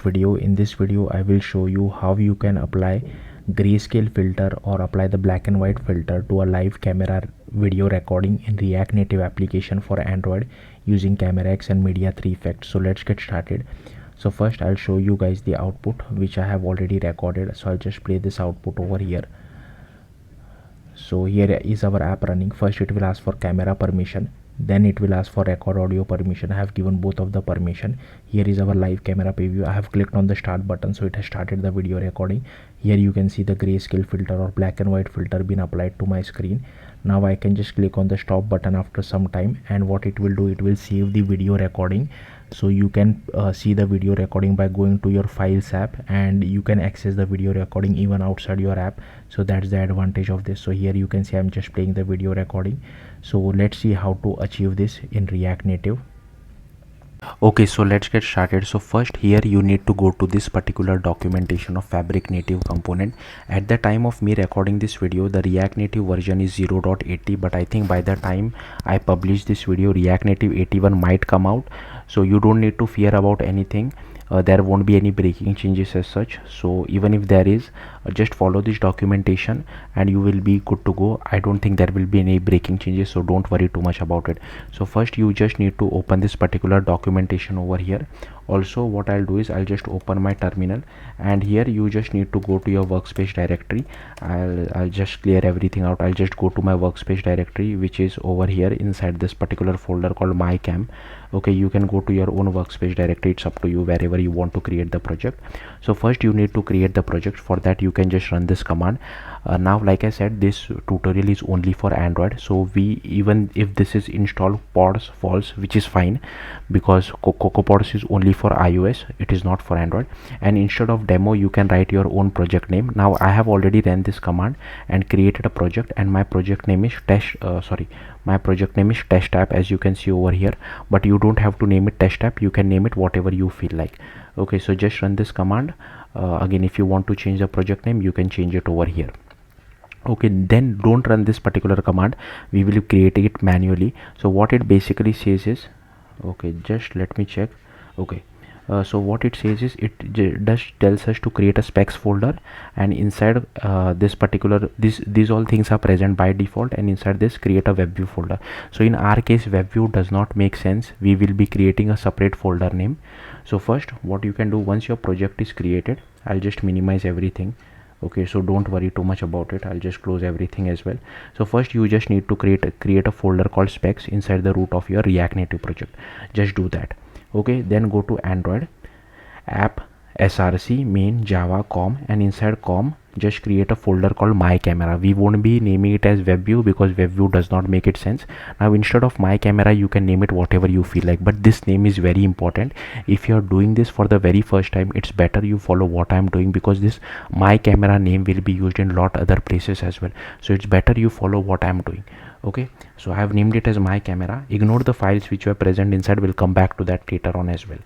In this video I will show you how you can apply grayscale filter or apply the black and white filter to a live camera video recording in React Native application for Android using Camera X and Media 3 effects. So let's get started. So first I'll show you guys the output which I have already recorded. So I'll just play this output over here. So here is our app running. First it will ask for camera permission, then it will ask for record audio permission. I have given both of the permission. Here is our live camera preview. I have clicked on the start button, so it has started the video recording. Here you can see the grayscale filter or black and white filter been applied to my screen. Now I can just click on the stop button after some time, and what it will do, it will save the video recording. So you can see the video recording by going to your files app, and you can access the video recording even outside your app. So that's the advantage of this. So here you can see I'm just playing the video recording. So let's see how to achieve this in React Native. Okay, so let's get started. So first here you need to go to this particular documentation of Fabric Native component. At the time of me recording this video, the React Native version is 0.80, but I think by the time I publish this video, React Native 81 might come out. So you don't need to fear about anything. There won't be any breaking changes as such. So even if there is, just follow this documentation and you will be good to go. I don't think there will be any breaking changes, so don't worry too much about it. So first you just need to open this particular documentation over here. Also what I'll do is I'll just open my terminal, and here you just need to go to your workspace directory. I'll just clear everything out. I'll just go to my workspace directory, which is over here inside this particular folder called mycam. Okay, you can go to your own workspace directory. It's up to you wherever you want to create the project. So first you need to create the project. For that you can just run this command. Now like I said, this tutorial is only for Android, so even if this is install pods false, which is fine, because CocoaPods is only for iOS, it is not for Android. And instead of demo you can write your own project name. Now I have already ran this command and created a project, and my project name is test app, as you can see over here. But you don't have to name it test app, you can name it whatever you feel like. Okay, so just run this command. Again, if you want to change the project name, you can change it over here. Okay, then don't run this particular command, we will create it manually. So what it basically says is, okay, just let me check. Okay, so what it says is, it just tells us to create a specs folder, and inside this particular these all things are present by default, and inside this create a WebView folder. So in our case WebView does not make sense, we will be creating a separate folder name. So first what you can do, once your project is created, I'll just minimize everything. Okay, so don't worry too much about it, I'll just close everything as well. So first you just need to create a folder called specs inside the root of your React Native project. Just do that. Okay, then go to Android app src main java com, and inside com just create a folder called my camera. We won't be naming it as WebView because WebView does not make it sense. Now instead of my camera you can name it whatever you feel like, but this name is very important. If you're doing this for the very first time, it's better you follow what I'm doing, because this my camera name will be used in lot other places as well. So it's better you follow what I'm doing. Okay, so I have named it as my camera. Ignore the files which were present inside, we'll come back to that later on as well.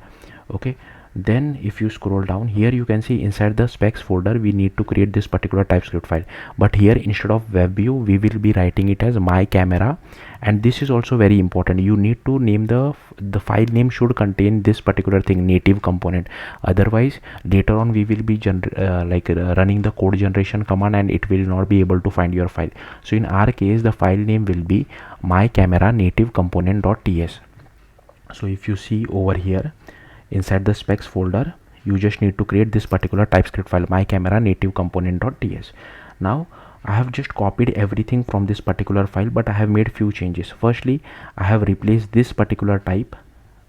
Okay, then if you scroll down here, you can see inside the specs folder we need to create this particular TypeScript file, but here instead of WebView we will be writing it as my camera. And this is also very important, you need to name the file name should contain this particular thing, native component. Otherwise later on we will be running the code generation command and it will not be able to find your file. So in our case the file name will be my camera native component.ts. So if you see over here inside the specs folder, you just need to create this particular TypeScript file, my camera native component.ts. Now I have just copied everything from this particular file, but I have made few changes. Firstly, I have replaced this particular type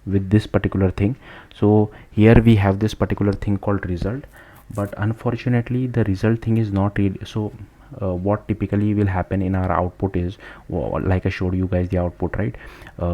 with this particular thing. So here we have this particular thing called result, but unfortunately the result thing is not really. So what typically will happen in our output is, like I showed you guys the output, right?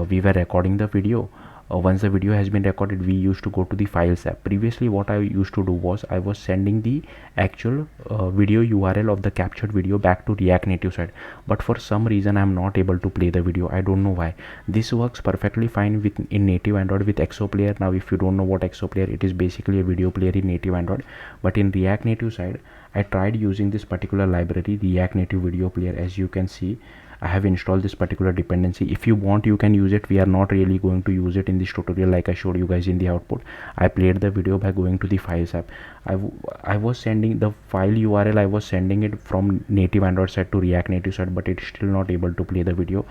We were recording the video. Once the video has been recorded, we used to go to the files app. Previously what I used to do was I was sending the actual video URL of the captured video back to React Native side, but for some reason I'm not able to play the video. I don't know why. This works perfectly fine in native Android with Exoplayer. Now if you don't know what Exoplayer, it is basically a video player in native Android, but in React Native side I tried using this particular library, React Native Video Player. As you can see, I have installed this particular dependency. If you want, you can use it. We are not really going to use it in this tutorial like I showed you guys in the output. I played the video by going to the Files app. I was sending the file URL, I was sending it from native Android side to React Native side, but it's still not able to play the video.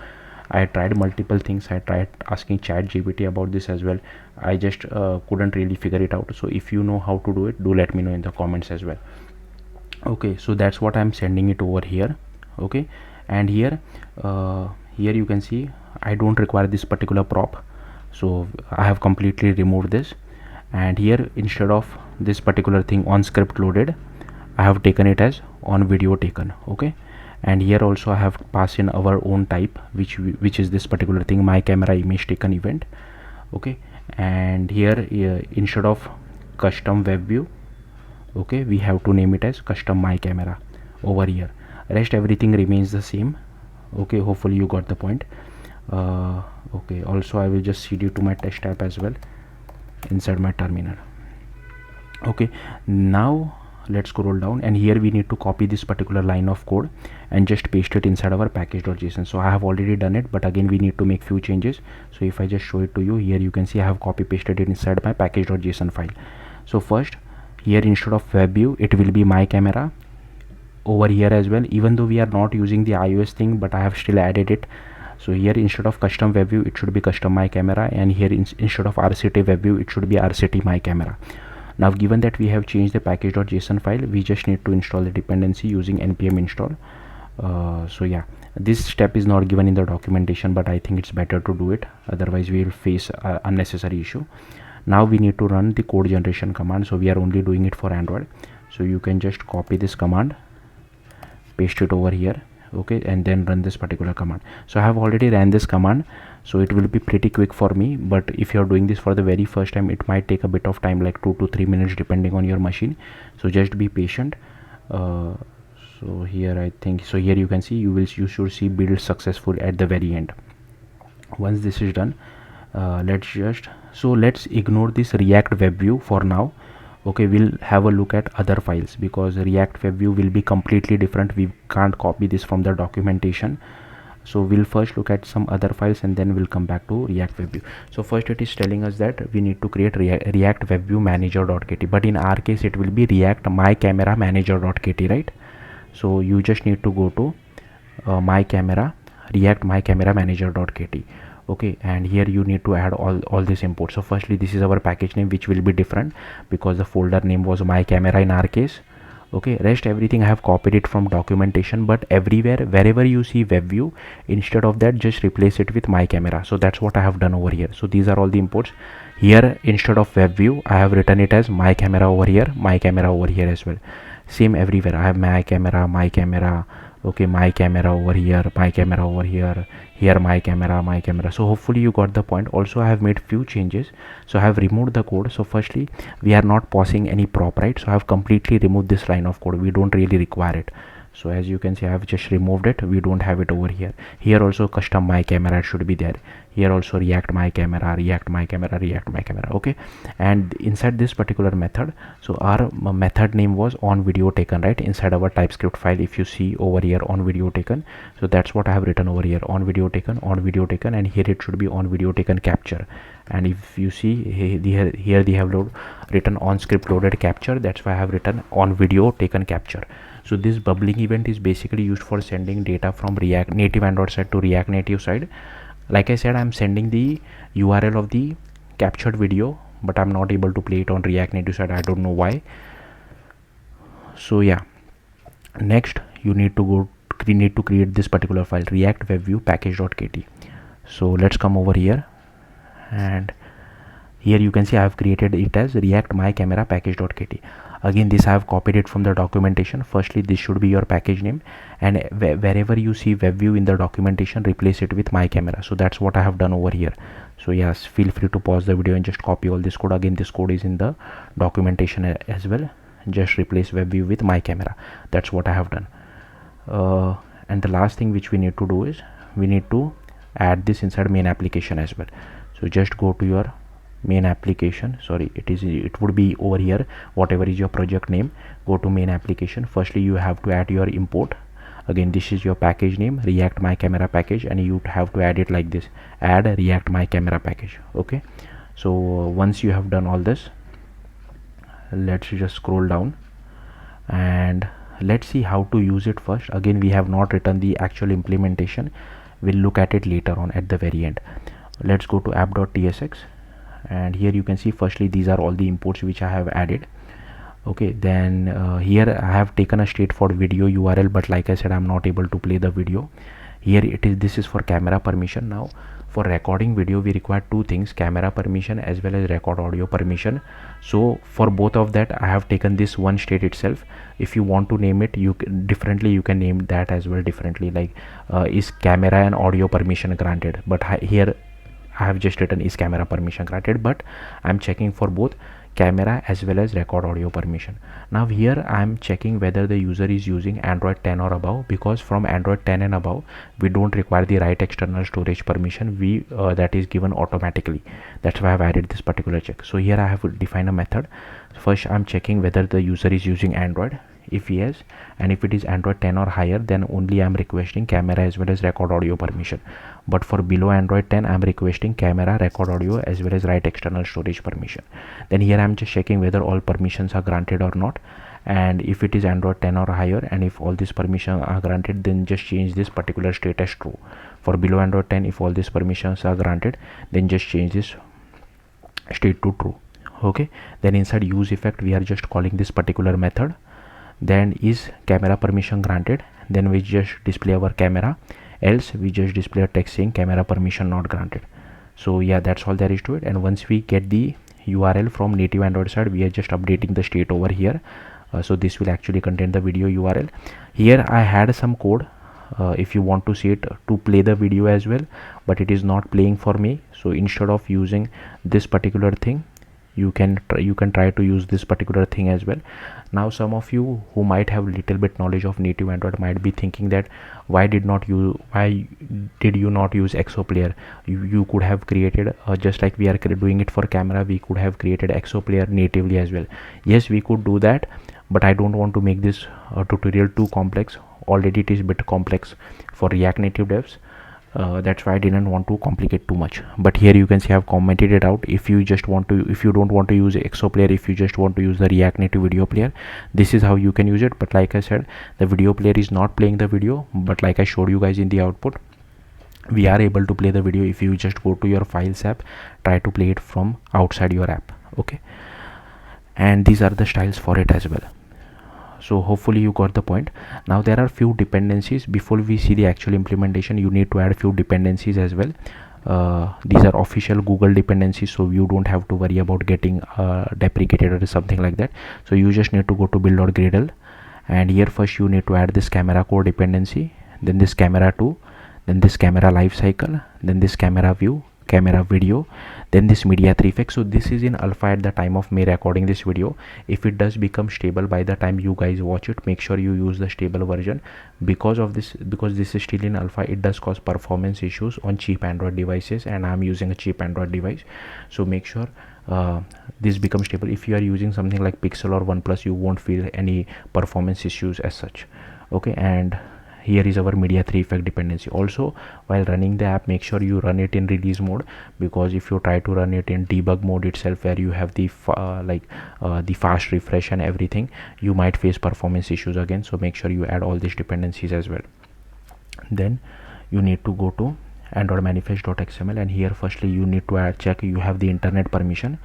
I tried multiple things. I tried asking ChatGPT about this as well. I just couldn't really figure it out. So if you know how to do it, do let me know in the comments as well. Okay, so that's what I'm sending it over here. Okay, and here you can see I don't require this particular prop, so I have completely removed this. And here, instead of this particular thing on script loaded, I have taken it as on video taken. Okay, and here also I have passed in our own type, which is this particular thing, my camera image taken event. Okay, and here instead of custom web view, okay, we have to name it as custom my camera over here. Rest everything remains the same. Okay, hopefully you got the point. Okay, also I will just cd to my test app as well inside my terminal. Okay, now let's scroll down, and here we need to copy this particular line of code and just paste it inside our package.json. So I have already done it, but again we need to make few changes. So if I just show it to you, here you can see I have copy pasted it inside my package.json file. So first, here instead of web view, it will be my camera. Over here as well, even though we are not using the iOS thing, but I have still added it. So here instead of custom web view, it should be custom my camera, and here instead of RCT web view, it should be RCT my camera. Now given that we have changed the package.json file, we just need to install the dependency using npm install. So yeah, this step is not given in the documentation, but I think it's better to do it, otherwise we will face unnecessary issue. Now we need to run the code generation command, so we are only doing it for Android. So you can just copy this command, paste it over here. Okay, and then run this particular command. So I have already ran this command, so it will be pretty quick for me, but if you're doing this for the very first time, it might take a bit of time, like 2 to 3 minutes depending on your machine. So just be patient. So here I think, so here you can see you should see build successful at the very end. Once this is done, let's ignore this React web view for now. Okay, we'll have a look at other files, because React web view will be completely different. We can't copy this from the documentation. So we'll first look at some other files, and then we'll come back to React web view. So first it is telling us that we need to create React web view manager.kt, but in our case it will be React my camera manager.kt, right? So you just need to go to React my camera manager.kt. Okay, and here you need to add all this import. So firstly, this is our package name, which will be different because the folder name was my camera in our case. Okay, rest everything I have copied it from documentation, but everywhere wherever you see web view, instead of that just replace it with my camera. So that's what I have done over here. So these are all the imports. Here instead of web view, I have written it as my camera over here, my camera over here as well. Same everywhere, I have my camera. Okay, my camera over here, my camera over here, here my camera. So hopefully you got the point. Also I have made few changes, so I have removed the code. So firstly, we are not passing any prop, right? So I have completely removed this line of code. We don't really require it. So as you can see, I have just removed it. We don't have it over here. Here also custom my camera should be there. Here also React my camera. Okay, and inside this particular method, so our method name was on video taken, right? Inside our TypeScript file, if you see over here on video taken, so that's what I have written over here, on video taken, and here it should be on video taken capture. And if you see here they have written on script loaded capture. That's why I have written on video taken capture. So this bubbling event is basically used for sending data from React Native Android side to React Native side. Like I said, I'm sending the URL of the captured video, but I'm not able to play it on React Native side. I don't know why. So yeah, next you need to create this particular file, React web view package.kt. So let's come over here, and here you can see I have created it as React my camera package.kt. Again, this I have copied it from the documentation. Firstly, this should be your package name, and wherever you see web view in the documentation, replace it with my camera. So that's what I have done over here. So yes, feel free to pause the video and just copy all this code. Again, this code is in the documentation as well. Just replace web view with my camera. That's what I have done. And the last thing which we need to do is we need to add this inside main application as well. So just go to your main application, sorry, it would be over here, whatever is your project name. Go to main application. Firstly you have to add your import. Again, this is your package name, React My Camera package, and you have to add it like this, add React My Camera package. Okay, so once you have done all this, let's just scroll down and let's see how to use it first. Again, we have not written the actual implementation, we'll look at it later on at the very end. Let's go to app.tsx, and here you can see firstly these are all the imports which I have added. Okay, then here I have taken a straightforward video URL, but like I said, I'm not able to play the video. Here it is, this is for camera permission. Now for recording video we require two things, camera permission as well as record audio permission. So for both of that I have taken this one state itself. If you want to name it differently, you can name that as well differently, like is camera and audio permission granted, but here I have just written is camera permission granted, but I'm checking for both camera as well as record audio permission. Now here I'm checking whether the user is using Android 10 or above, because from Android 10 and above we don't require the write external storage permission, we that is given automatically. That's why I've added this particular check. So here I have defined a method. First I'm checking whether the user is using Android. If yes, and if it is Android 10 or higher, then only I'm requesting camera as well as record audio permission. But for below Android 10, I'm requesting camera, record audio as well as write external storage permission. Then here I'm just checking whether all permissions are granted or not, and if it is Android 10 or higher and if all these permissions are granted, then just change this particular state as true. For below Android 10, if all these permissions are granted, then just change this state to true. Okay, then inside use effect we are just calling this particular method. Then is camera permission granted, then we just display our camera, else we just display a text saying camera permission not granted. So yeah, that's all there is to it. And once we get the URL from native Android side, we are just updating the state over here. So this will actually contain the video URL. Here I had some code, if you want to see it, to play the video as well, but it is not playing for me. So instead of using this particular thing, you can try to use this particular thing as well. Now some of you who might have little bit knowledge of native Android might be thinking that why did you not use Exoplayer? You could have created just like we are doing it for camera, we could have created Exoplayer natively as well. Yes, we could do that, but I don't want to make this tutorial too complex. Already it is a bit complex for React Native devs. That's why I didn't want to complicate too much. But here you can see I've commented it out. If you don't want to use Exoplayer, if you just want to use the React Native video player, this is how you can use it. But like I said, the video player is not playing the video, but like I showed you guys in the output, we are able to play the video. If you just go to your files app, try to play it from outside your app. Okay, and these are the styles for it as well. So hopefully you got the point. Now there are few dependencies. Before we see the actual implementation, you need to add few dependencies as well. These are official Google dependencies, so you don't have to worry about getting deprecated or something like that. So you just need to go to build.gradle, and here first you need to add this camera core dependency, then this camera 2, then this camera lifecycle, then this camera view, camera video, then this media 3 effect. So this is in alpha at the time of me recording this video. If it does become stable by the time you guys watch it, make sure you use the stable version. Because this is still in alpha, it does cause performance issues on cheap Android devices, and I'm using a cheap Android device. So make sure this becomes stable. If you are using something like Pixel or OnePlus, you won't feel any performance issues as such. Okay, and here is our media 3 effect dependency. Also, while running the app, make sure you run it in release mode, because if you try to run it in debug mode itself, where you have the the fast refresh and everything, you might face performance issues again. So make sure you add all these dependencies as well. Then you need to go to Android manifest.xml, and here firstly you need to check you have the internet permission.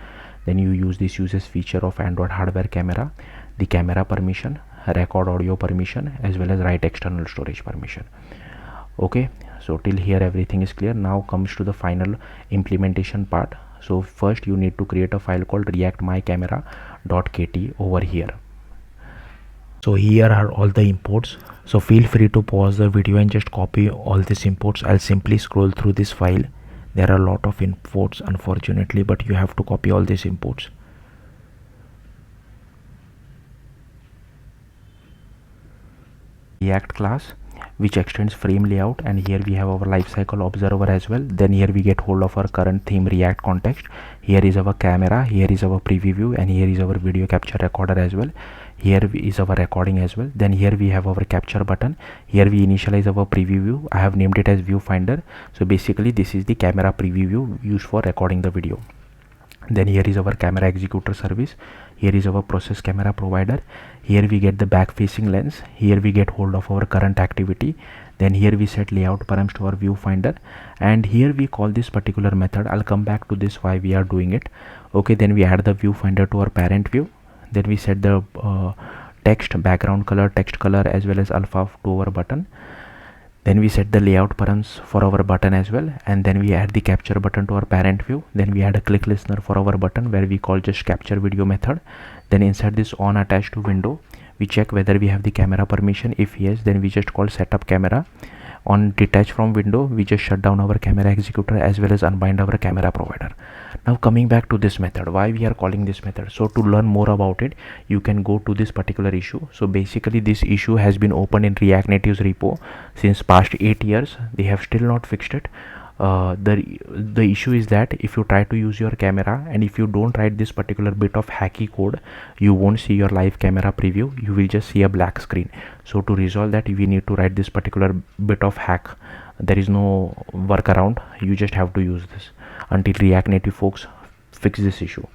Then you use this uses feature of Android hardware camera, the camera permission, record audio permission, as well as write external storage permission. Okay, so till here everything is clear. Now comes to the final implementation part. So first you need to create a file called reactmycamera.kt over here. So here are all the imports. So feel free to pause the video and just copy all these imports. I'll simply scroll through this file. There are a lot of imports unfortunately, but you have to copy all these imports. React class, which extends frame layout, and here we have our lifecycle observer as well. Then here we get hold of our current theme React context. Here is our camera, here is our preview view, and here is our video capture recorder as well. Here is our recording as well. Then here we have our capture button. Here we initialize our preview view. I have named it as viewfinder. So basically this is the camera preview view used for recording the video. Then here is our camera executor service. Here is our process camera provider. Here we get the back facing lens. Here we get hold of our current activity. Then here we set layout params to our viewfinder, and here we call this particular method. I'll come back to this why we are doing it. Okay, then we add the viewfinder to our parent view. Then we set the text background color, text color, as well as alpha to our button. Then we set the layout params for our button as well, and then we add the capture button to our parent view. Then we add a click listener for our button where we call just capture video method. Then inside this on attached to window, we check whether we have the camera permission. If yes, then we just call setup camera. On detach from window, we just shut down our camera executor as well as unbind our camera provider. Now coming back to this method, why we are calling this method. So to learn more about it, you can go to this particular issue. So basically this issue has been open in React Native's repo since past 8 years. They have still not fixed it. The issue is that if you try to use your camera and if you don't write this particular bit of hacky code, you won't see your live camera preview. You will just see a black screen. So to resolve that, we need to write this particular bit of hack. There is no workaround. You just have to use this until React Native folks fix this issue.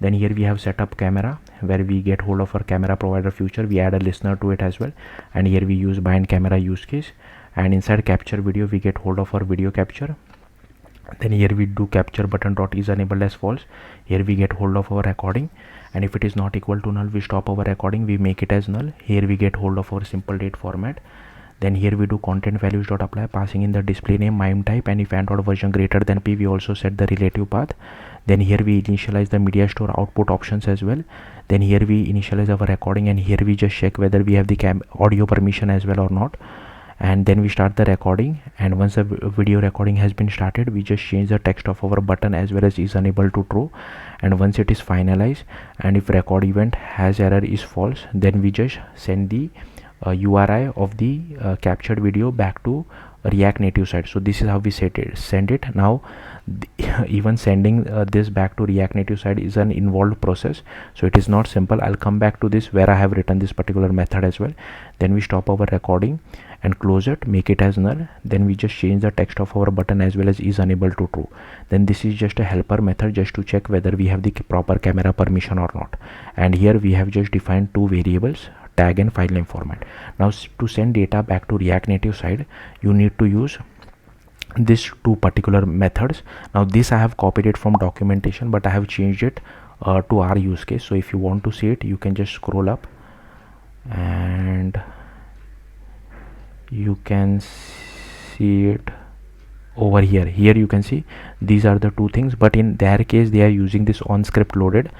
Then here we have setup camera where we get hold of our camera provider feature. We add a listener to it as well, and here we use bind camera use case, and inside capture video we get hold of our video capture. Then here we do capture button dot is enabled as false. Here we get hold of our recording, and if it is not equal to null, we stop our recording, we make it as null. Here we get hold of our simple date format. Then here we do content values dot apply, passing in the display name, MIME type, and if Android version greater than P, we also set the relative path. Then here we initialize the media store output options as well. Then here we initialize our recording, and here we just check whether we have the audio permission as well or not. And then we start the recording, and once the video recording has been started, we just change the text of our button as well as is unable to true. And once it is finalized, and if record event has error is false, then we just send the URI of the captured video back to React Native side. So this is how we send it. Now even sending this back to React Native side is an involved process, so it is not simple. I'll come back to this where I have written this particular method as well. Then we stop our recording and close it, make it as null. Then we just change the text of our button as well as is unable to true. Then this is just a helper method just to check whether we have the proper camera permission or not. And here we have just defined two variables, tag and file name format. Now to send data back to React Native side, you need to use these two particular methods. Now this I have copied it from documentation, but I have changed it to our use case. So if you want to see it, you can just scroll up and you can see it over here. Here you can see these are the two things, but in their case they are using this on script loaded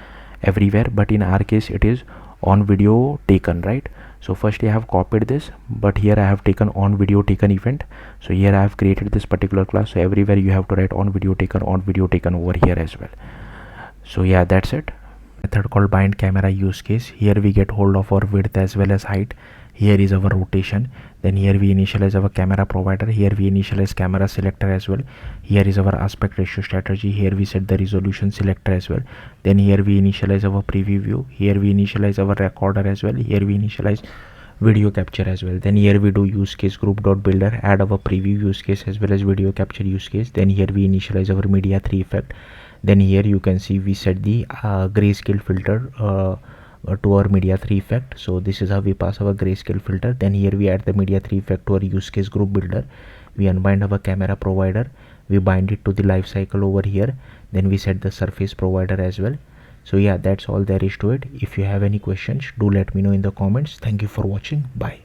everywhere, but in our case it is on video taken, right? So first I have copied this, but here I have taken on video taken event. So here I have created this particular class, so everywhere you have to write on video taken over here as well. So yeah, that's it. Method called bind camera use case. Here we get hold of our width as well as height. Here is our rotation. Then here we initialize our camera provider. Here we initialize camera selector as well. Here is our aspect ratio strategy. Here we set the resolution selector as well. Then here we initialize our preview view. Here we initialize our recorder as well. Here we initialize video capture as well. Then here we do use case group dot builder, add our preview use case as well as video capture use case. Then here we initialize our media 3 effect. Then here you can see we set the grayscale filter to our media 3 effect. So this is how we pass our grayscale filter. Then here we add the media 3 effect to our use case group builder. We unbind our camera provider, we bind it to the life cycle over here. Then we set the surface provider as well. So yeah, that's all there is to it. If you have any questions, do let me know in the comments. Thank you for watching. Bye.